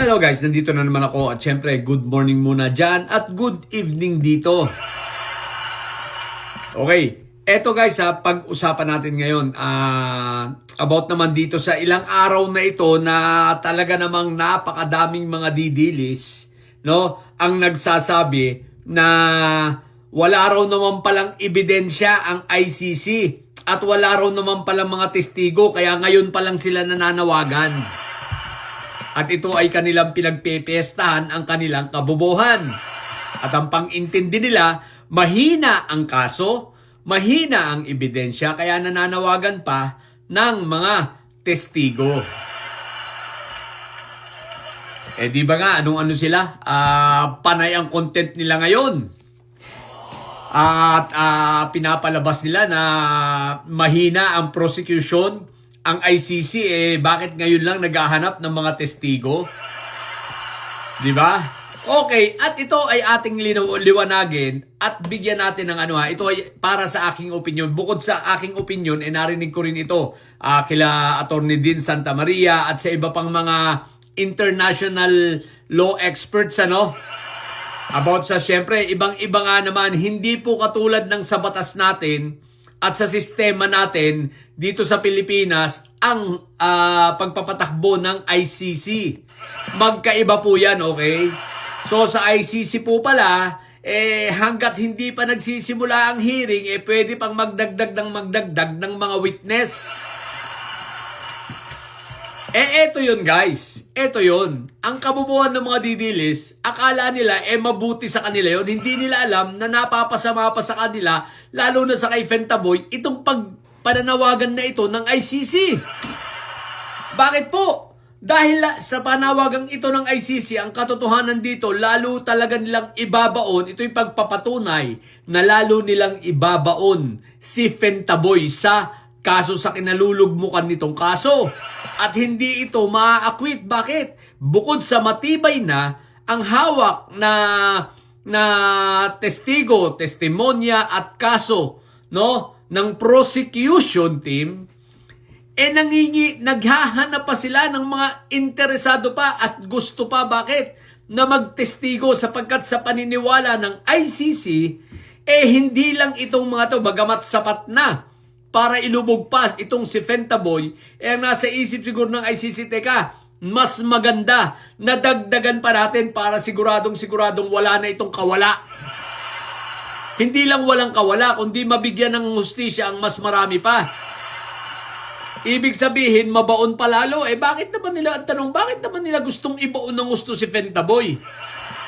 Hello guys, nandito na naman ako at syempre good morning muna dyan at good evening dito. Okay, eto guys pag-usapan natin ngayon about naman dito sa ilang araw na ito na talaga namang napakadaming mga didilis, no? Ang nagsasabi na wala raw naman palang ebidensya ang ICC at wala raw naman palang mga testigo kaya ngayon pa lang sila nananawagan. At ito ay kanilang pinagpepestahan ang kanilang kabobohan. At ang pang-intindi nila, mahina ang kaso, mahina ang ebidensya, kaya nananawagan pa ng mga testigo. Di ba nga, anong-ano sila? Panay ang content nila ngayon. At pinapalabas nila na mahina ang prosecution. Ang ICC bakit ngayon lang naghahanap ng mga testigo? 'Di ba? Okay, at ito ay ating liwanagin at bigyan natin ng ito ay para sa aking opinion. Bukod sa aking opinion, narinig ko rin ito kila Attorney Dean Santa Maria at sa iba pang mga international law experts about sa syempre ibang-iba nga naman, hindi po katulad ng sa batas natin at sa sistema natin dito sa Pilipinas ang pagpapatakbo ng ICC. Magkaiba po yan, okay? So sa ICC po pala, hanggat hindi pa nagsisimula ang hearing, pwede pang magdagdag ng mga witness. Eto yun guys. Eto yun. Ang kabubuhan ng mga didilis, akala nila mabuti sa kanila yun. Hindi nila alam na napapasama pa sa kanila, lalo na sa kay Fentaboy, itong pananawagan na ito ng ICC. Bakit po? Dahil sa panawagang ito ng ICC, ang katotohanan dito, lalo talaga nilang ibabaon, ito yung pagpapatunay na lalo nilang ibabaon si Fentaboy sa kaso sa kinalulugmukan nitong kaso. At hindi ito maa-acquit. Bakit? Bukod sa matibay na ang hawak na testigo, testimonya at kaso ng prosecution team, naghahanap pa sila ng mga interesado pa at gusto pa. Bakit? Na magtestigo sapagkat sa paniniwala ng ICC, hindi lang itong mga to, bagamat sapat na para ilubog pa itong si Fentaboy, ang nasa isip siguro ng ICC, teka, mas maganda na dagdagan pa natin para siguradong wala na itong kawala. Hindi lang walang kawala, kundi mabigyan ng hustisya ang mas marami pa. Ibig sabihin, mabaon pa lalo. Bakit naman nila, ang tanong, bakit naman nila gustong ibaon ng gusto si Fentaboy?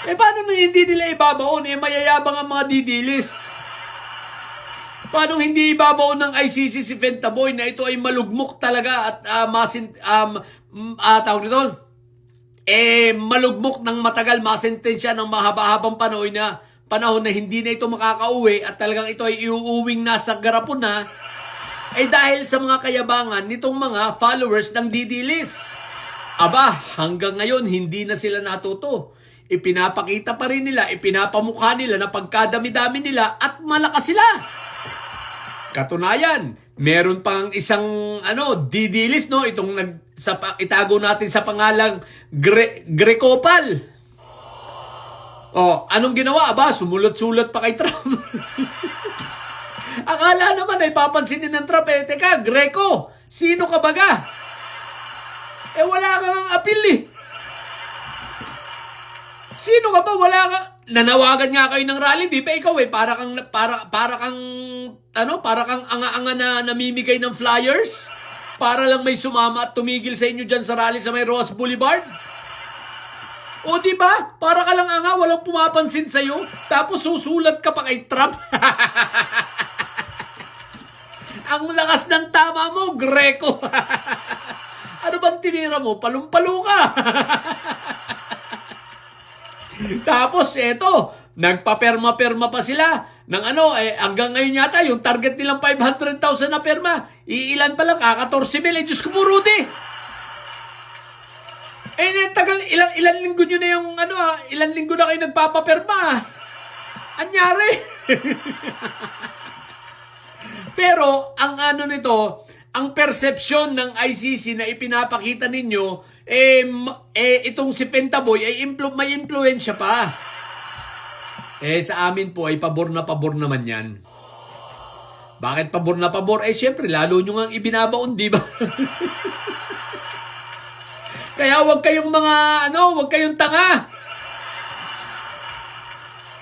Paano nung hindi nila ibabaon? Mayayabang ang mga didilis. Paano hindi ibabaw ng ICC si Fentaboy na ito ay malugmok talaga at tawag nito? Malugmok ng matagal, masentensya ng mahaba-habang panahon na hindi na ito makakauwi at talagang ito ay iuuwing nasa garapon na, dahil sa mga kayabangan nitong mga followers ng didilis. Hanggang ngayon hindi na sila natuto. Ipinapakita pa rin nila, ipinapamukha nila na pagkadami-dami nila at malakas sila. Katunayan, meron pang isang didilis itong itago natin sa pangalang Grecopal. Anong ginawa? Sumulat-sulat pa kay Trump. Akala naman ay papansinin ng Trump, teka, Greco, sino ka baga? Wala kang appeal Sino ka ba? Wala ka. Nanawagan nga kayo ng rally, di ba ikaw para kang anga-anga na namimigay ng flyers para lang may sumama at tumigil sa inyo dyan sa rally sa may Ross Boulevard? Di ba? Para ka lang anga, walang pumapansin sa'yo, tapos susulat ka pa kay Trump. Ang lakas ng tama mo, Greco. Ano bang tinira mo? Palumpalo ka. Tapos eto, nagpaperma-perma pa sila ng hanggang ngayon yata yung target nilang 500,000 na perma. Iilan pa lang, 14,000. Diyos ko po, Rudy. Tagal, ilang linggo nyo na yung ilang linggo na kayo nagpapaperma. Anyari. Pero ang nito, ang perception ng ICC na ipinapakita ninyo, itong si Pentaboy ay may impluensya pa. Sa amin po ay pabor na pabor naman yan. Bakit pabor na pabor? Syempre, lalo nyo nga ibinabaon, di ba? Kaya wag kayong wag kayong tanga.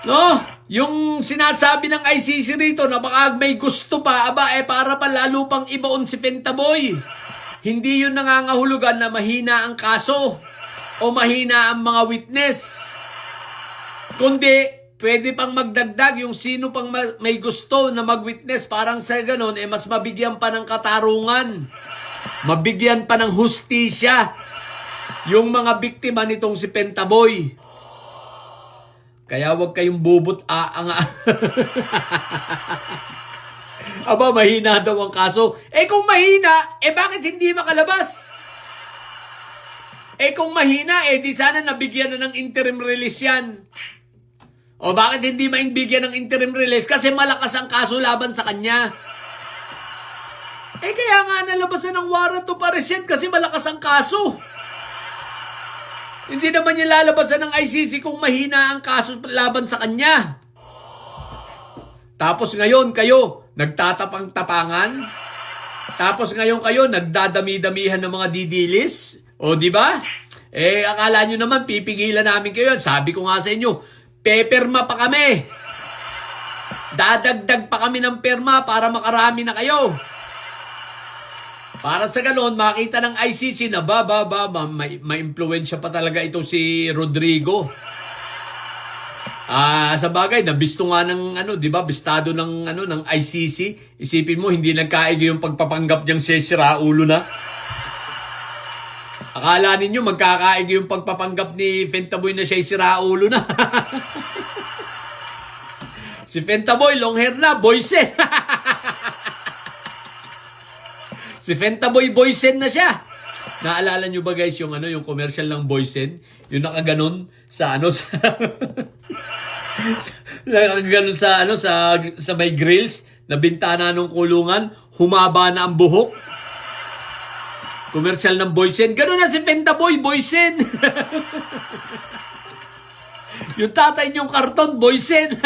No? Yung sinasabi ng ICC rito na baka may gusto pa, para pa lalo pang ibaon si Pentaboy. Hindi yun nangangahulugan na mahina ang kaso o mahina ang mga witness. Kundi, pwede pang magdagdag yung sino pang may gusto na mag-witness. Parang sa ganon, mas mabigyan pa ng katarungan. Mabigyan pa ng hustisya yung mga biktima nitong si Pentaboy. Kaya wag kayong bubot mahina daw ang kaso. Kung mahina, bakit hindi makalabas? Kung mahina, di sana nabigyan na ng interim release yan. O bakit hindi mainbigyan ng interim release? Kasi malakas ang kaso laban sa kanya. Kaya nga nalabasan ng warrant of arrest yan kasi malakas ang kaso. Hindi naman niya lalabasan ng ICC kung mahina ang kaso laban sa kanya. Tapos ngayon kayo, nagtatapang-tapangan. Tapos ngayon kayo, nagdadami-damihan ng mga didilis. O di ba? Akala nyo naman, pipigilan namin kayo. Sabi ko nga sa inyo, peperma pa kami. Dadagdag pa kami ng perma para makarami na kayo. Para sa ganon, makita ng ICC na may impluensya pa talaga ito si Rodrigo. Sa bagay, nabisto nga ng di ba, bistado ng ng ICC. Isipin mo, hindi nagkaigi yung pagpapanggap niyang siya siraulo na. Akala ninyo magkakaigi yung pagpapanggap ni Pentaboy na siya siraulo na. Si Pentaboy, long hair na, boysen. Si Pentaboy, boysen na siya. Naalala nyo ba guys yung yung commercial ng boysen? Yung nakaganon sa nakaganon sa may grills na bintana ng kulungan, humaba na ang buhok. Commercial ng boysen. Ganun na si Pentaboy, boysen. Yung tatay niyong karton, boysen.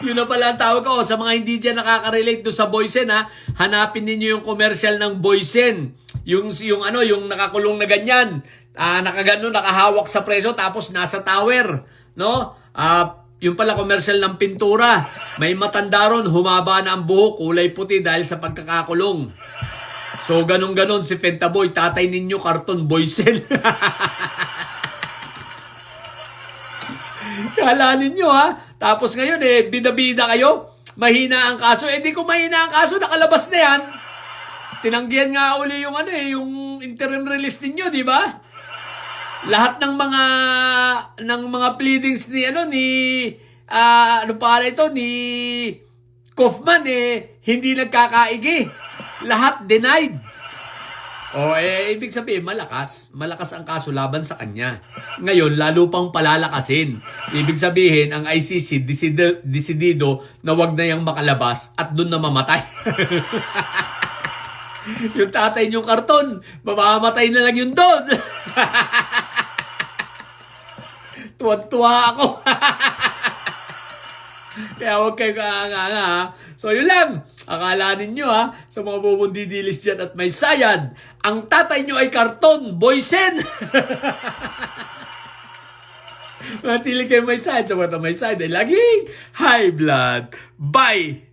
Yun na pala ang tawag ko. Sa mga hindi dyan nakaka-relate do sa boysen, hanapin ninyo yung commercial ng boysen. Yung nakakulong na ganyan. Nakagano, nakahawak sa preso tapos nasa tower. No? Yung pala commercial ng pintura. May matanda ron, humaba na ang buhok, kulay puti dahil sa pagkakakulong. So, ganun-ganon si Pentaboy. Tatay ninyo, karton, boysen. Kala ninyo Tapos ngayon bida-bida kayo. Mahina ang kaso. Di ko mahina ang kaso, nakalabas na yan. Tinanggihan nga uli yung yung interim release ninyo, di ba? Lahat ng mga pleadings ni ni Kaufman hindi nagkakaigi. Lahat denied. Ibig sabihin malakas ang kaso laban sa kanya. Ngayon lalo pang palalakasin. Ibig sabihin ang ICC desidido na wag na yang makalabas at doon na mamatay. Yung tatay niyong karton, mamamatay na lang yun doon. Tuwan-tuwa ako. Kaya huwag kayo kaanga. So yun lang. Akala ninyo sa mga bubundidilis dyan at may sayad, ang tatay nyo ay karton, boysen. Matili kayo may sayad. Sa mga may sayad ay laging high blood. Bye!